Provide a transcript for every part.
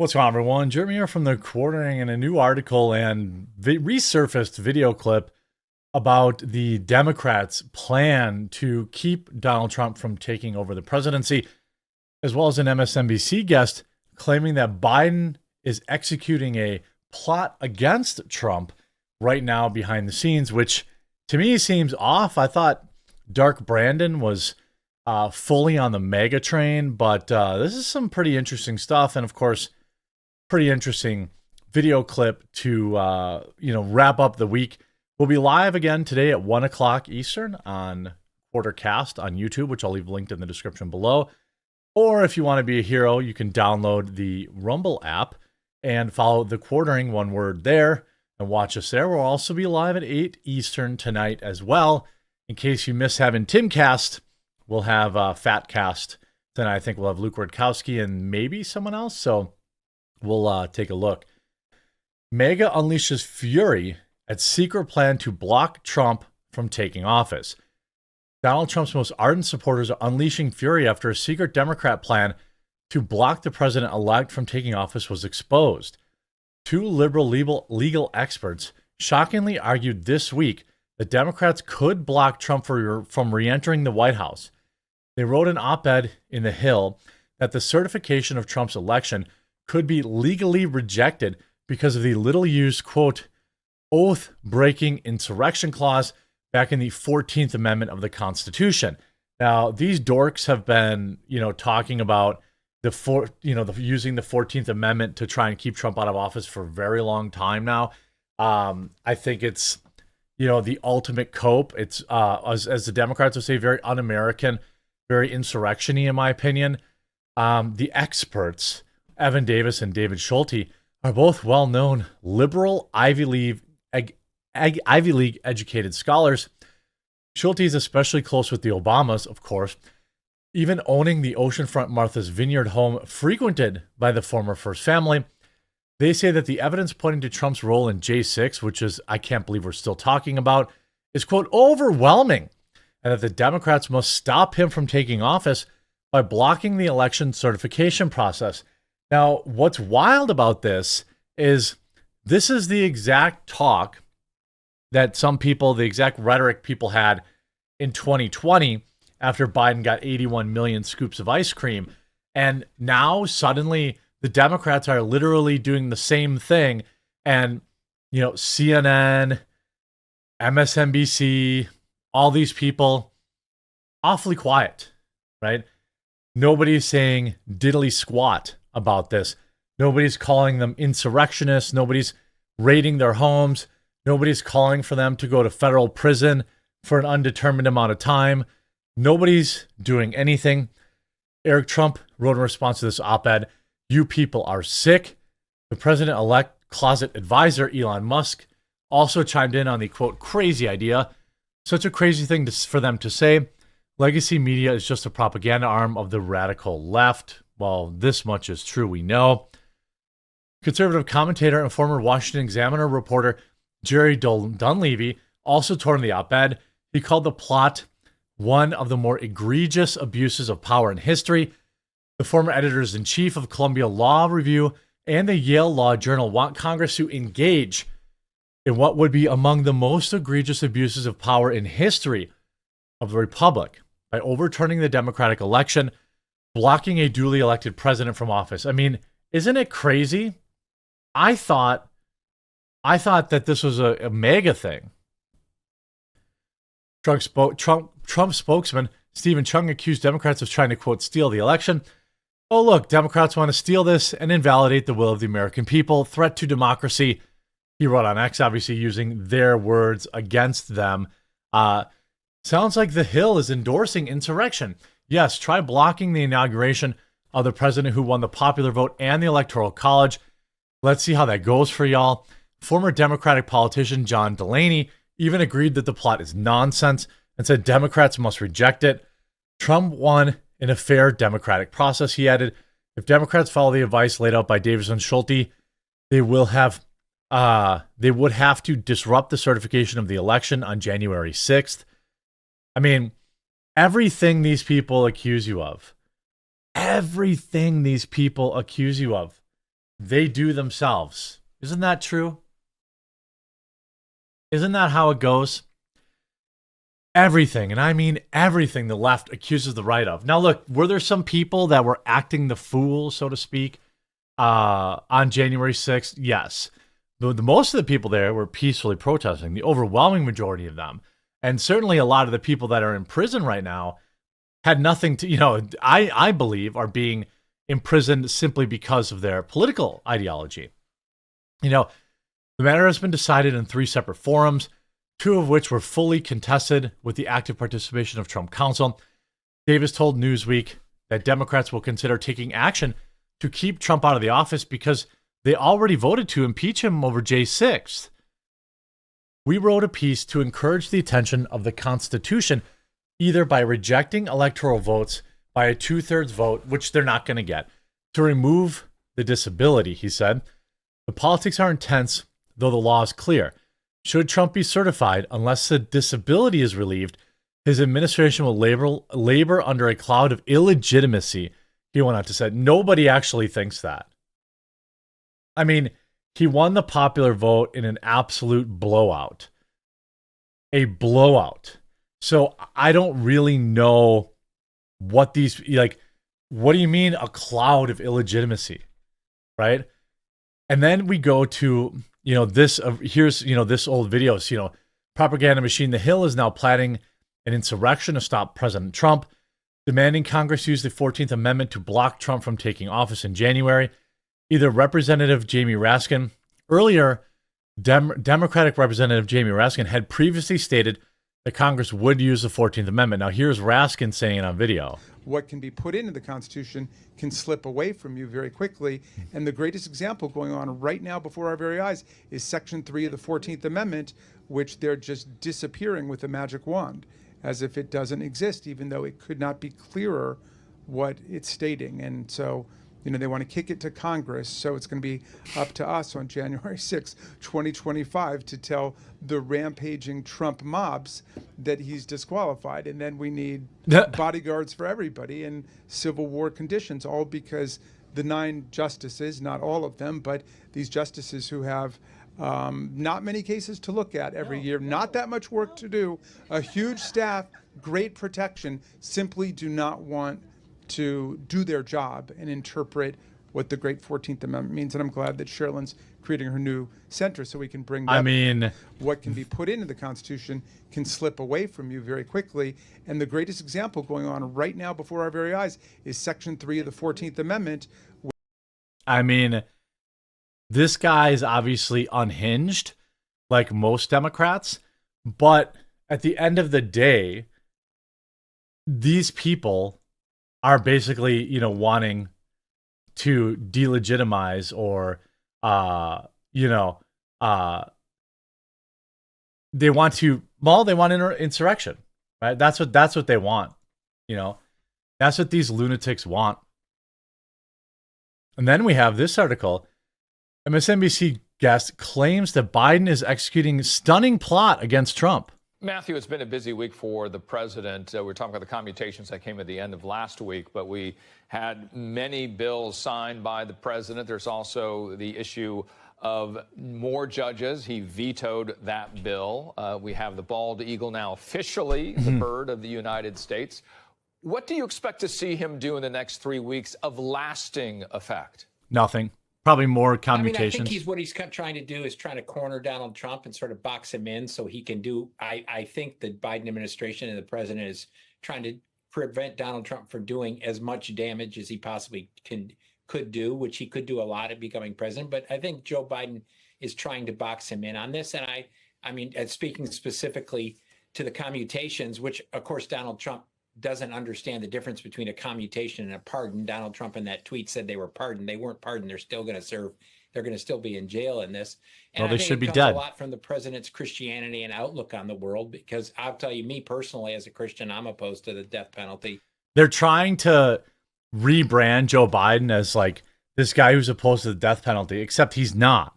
What's going on, everyone? Jeremy here from The Quartering, and a new article and resurfaced video clip about the Democrats' plan to keep Donald Trump from taking over the presidency, as well as an MSNBC guest claiming that Biden is executing a plot against Trump right now behind the scenes, which to me seems off. I thought Dark Brandon was fully on the mega train, but this is some pretty interesting stuff. And of course, pretty interesting video clip to wrap up the week. We'll be live again today at 1 o'clock Eastern on Quartercast on YouTube, which I'll leave linked in the description below. Or if you want to be a hero, you can download the Rumble app and follow The Quartering, one word there, and watch us there. We'll also be live at 8 Eastern tonight as well. In case you miss having Timcast, we'll have Fatcast tonight. I think we'll have Luke Rutkowski and maybe someone else. So we'll take a look. MAGA unleashes fury at secret plan to block Trump from taking office. Donald Trump's most ardent supporters are unleashing fury after a secret Democrat plan to block the president-elect from taking office was exposed. Two liberal legal experts shockingly argued this week that Democrats could block Trump from re-entering the White House. They wrote an op-ed in The Hill that the certification of Trump's election could be legally rejected because of the little-used, quote, oath-breaking insurrection clause back in the 14th Amendment of the Constitution. Now, these dorks have been, talking about using the 14th Amendment to try and keep Trump out of office for a very long time now. I think it's, the ultimate cope. It's, as the Democrats would say, very un-American, very insurrection-y, in my opinion. The experts, Evan Davis and David Schulte, are both well-known liberal Ivy League educated scholars. Schulte is especially close with the Obamas, of course, even owning the oceanfront Martha's Vineyard home frequented by the former First Family. They say that the evidence pointing to Trump's role in J6, which is, I can't believe we're still talking about, is, quote, overwhelming, and that the Democrats must stop him from taking office by blocking the election certification process. Now, what's wild about this is the exact talk that some people, the exact rhetoric people had in 2020 after Biden got 81 million scoops of ice cream. And now suddenly the Democrats are literally doing the same thing. And, CNN, MSNBC, all these people, awfully quiet, right? Nobody's saying diddly squat about this. Nobody's calling them insurrectionists. Nobody's raiding their homes. Nobody's calling for them to go to federal prison for an undetermined amount of time. Nobody's doing anything. Eric Trump wrote in response to this op-ed, "You people are sick." The president-elect closet advisor, Elon Musk, also chimed in on the, quote, crazy idea. Such a crazy thing for them to say. Legacy media is just a propaganda arm of the radical left. Well, this much is true, we know. Conservative commentator and former Washington Examiner reporter Jerry Dunleavy also tore in the op-ed. He called the plot one of the more egregious abuses of power in history. The former editors-in-chief of Columbia Law Review and the Yale Law Journal want Congress to engage in what would be among the most egregious abuses of power in history of the Republic by overturning the Democratic election, blocking a duly elected president from office. I mean, isn't it crazy? I thought that this was a mega thing. Trump spokesman Stephen Chung accused Democrats of trying to, quote, steal the election. Oh, look, Democrats want to steal this and invalidate the will of the American people. Threat to democracy. He wrote on X, obviously using their words against them. Sounds like The Hill is endorsing insurrection. Yes, try blocking the inauguration of the president who won the popular vote and the Electoral College. Let's see how that goes for y'all. Former Democratic politician John Delaney even agreed that the plot is nonsense and said Democrats must reject it. Trump won in a fair democratic process, he added. If Democrats follow the advice laid out by Davis and Schulte, they would have to disrupt the certification of the election on January 6th. I mean, everything these people accuse you of, they do themselves. Isn't that true? Isn't that how it goes? Everything, and I mean everything, the left accuses the right of. Now, look, were there some people that were acting the fool, so to speak, on January 6th? Yes. The most of the people there were peacefully protesting, the overwhelming majority of them. And certainly a lot of the people that are in prison right now had nothing to, I believe are being imprisoned simply because of their political ideology. The matter has been decided in 3 separate forums, 2 of which were fully contested with the active participation of Trump counsel. Davis told Newsweek that Democrats will consider taking action to keep Trump out of the office because they already voted to impeach him over J6. We wrote a piece to encourage the attention of the Constitution, either by rejecting electoral votes by a 2/3 vote, which they're not going to get, to remove the disability, he said. The politics are intense, though the law is clear. Should Trump be certified, unless the disability is relieved, his administration will labor under a cloud of illegitimacy, he went on to say. Nobody actually thinks that. I mean, he won the popular vote in an absolute blowout. A blowout. So I don't really know what these, what do you mean a cloud of illegitimacy, right? And then we go to, here's this old videos, propaganda machine. The Hill is now planning an insurrection to stop President Trump, demanding Congress use the 14th Amendment to block Trump from taking office in January. Either Representative Jamie Raskin, earlier, Democratic Representative Jamie Raskin had previously stated that Congress would use the 14th Amendment. Now here's Raskin saying it on video. What can be put into the Constitution can slip away from you very quickly. And the greatest example going on right now before our very eyes is Section 3 of the 14th Amendment, which they're just disappearing with a magic wand, as if it doesn't exist, even though it could not be clearer what it's stating. And so, they want to kick it to Congress. So it's going to be up to us on January 6, 2025, to tell the rampaging Trump mobs that he's disqualified. And then we need bodyguards for everybody in Civil War conditions, all because the 9 justices, not all of them, but these justices who have not many cases to look at every year, not that much work to do, a huge staff, great protection, simply do not want to do their job and interpret what the great 14th Amendment means. And I'm glad that Sherilyn's creating her new center so we can bring that. What can be put into the Constitution can slip away from you very quickly. And the greatest example going on right now before our very eyes is Section 3 of the 14th Amendment. This guy is obviously unhinged, like most Democrats. But at the end of the day, these people are basically, wanting to delegitimize or, they want insurrection, right? That's what they want, that's what these lunatics want. And then we have this article. MSNBC guest claims that Biden is executing stunning plot against Trump. Matthew, it's been a busy week for the president. We're talking about the commutations that came at the end of last week, but we had many bills signed by the president. There's also the issue of more judges. He vetoed that bill. We have the bald eagle now officially the bird of the United States. What do you expect to see him do in the next 3 weeks of lasting effect? Nothing. Probably more commutations. I think what he's trying to do is trying to corner Donald Trump and sort of box him in so he can do. I think the Biden administration and the president is trying to prevent Donald Trump from doing as much damage as he possibly could do, which he could do a lot at becoming president. But I think Joe Biden is trying to box him in on this. And I mean, speaking specifically to the commutations, which of course Donald Trump doesn't understand the difference between a commutation and a pardon. Donald Trump in that tweet said they were pardoned. They weren't pardoned. They're still going to serve. They're going to still be in jail in this. And well, they should be dead. A lot from the president's Christianity and outlook on the world, because I'll tell you, me personally, as a Christian, I'm opposed to the death penalty. They're trying to rebrand Joe Biden as like this guy who's opposed to the death penalty, except he's not.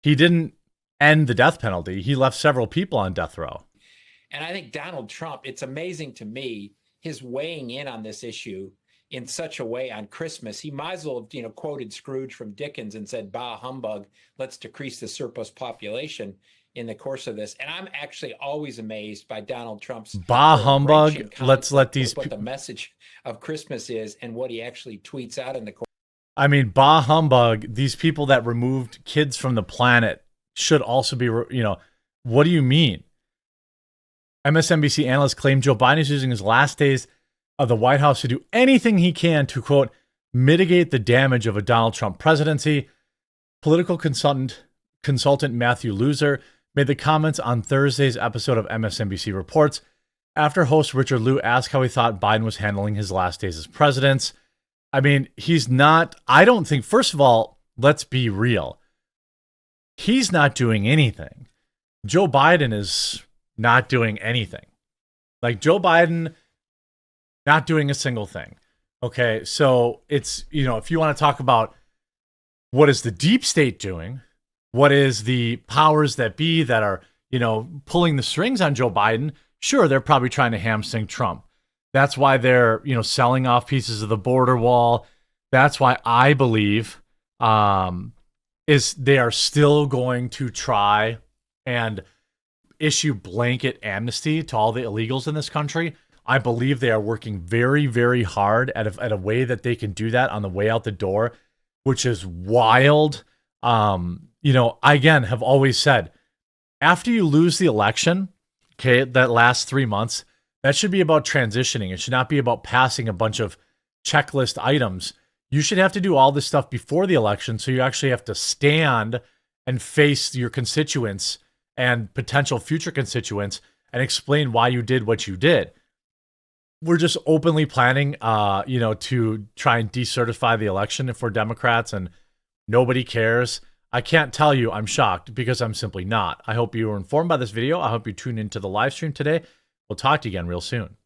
He didn't end the death penalty. He left several people on death row. And I think Donald Trump, it's amazing to me, his weighing in on this issue in such a way on Christmas. He might as well have, quoted Scrooge from Dickens and said, "Bah humbug, let's decrease the surplus population," in the course of this. And I'm actually always amazed by Donald Trump's Bah humbug. Let's let these what the message of Christmas is and what he actually tweets out in the course. I mean, bah humbug. These people that removed kids from the planet should also be, what do you mean? MSNBC analysts claim Joe Biden is using his last days of the White House to do anything he can to, quote, mitigate the damage of a Donald Trump presidency. Political consultant Matthew Loser made the comments on Thursday's episode of MSNBC Reports after host Richard Liu asked how he thought Biden was handling his last days as president. I mean, he's not, I don't think, first of all, let's be real. He's not doing anything. Joe Biden is not doing anything. Like Joe Biden, not doing a single thing. Okay, so it's, if you want to talk about what is the deep state doing, what is the powers that be that are, pulling the strings on Joe Biden, sure, they're probably trying to hamstring Trump. That's why they're, selling off pieces of the border wall. That's why I believe is they are still going to try and issue blanket amnesty to all the illegals in this country. I believe they are working very, very hard at a way that they can do that on the way out the door, which is wild. I again have always said, after you lose the election, okay, that last 3 months, that should be about transitioning. It should not be about passing a bunch of checklist items. You should have to do all this stuff before the election, so you actually have to stand and face your constituents and potential future constituents and explain why you did what you did. We're just openly planning, to try and decertify the election for Democrats, and nobody cares. I can't tell you I'm shocked because I'm simply not. I hope you were informed by this video. I hope you tune into the live stream today. We'll talk to you again real soon.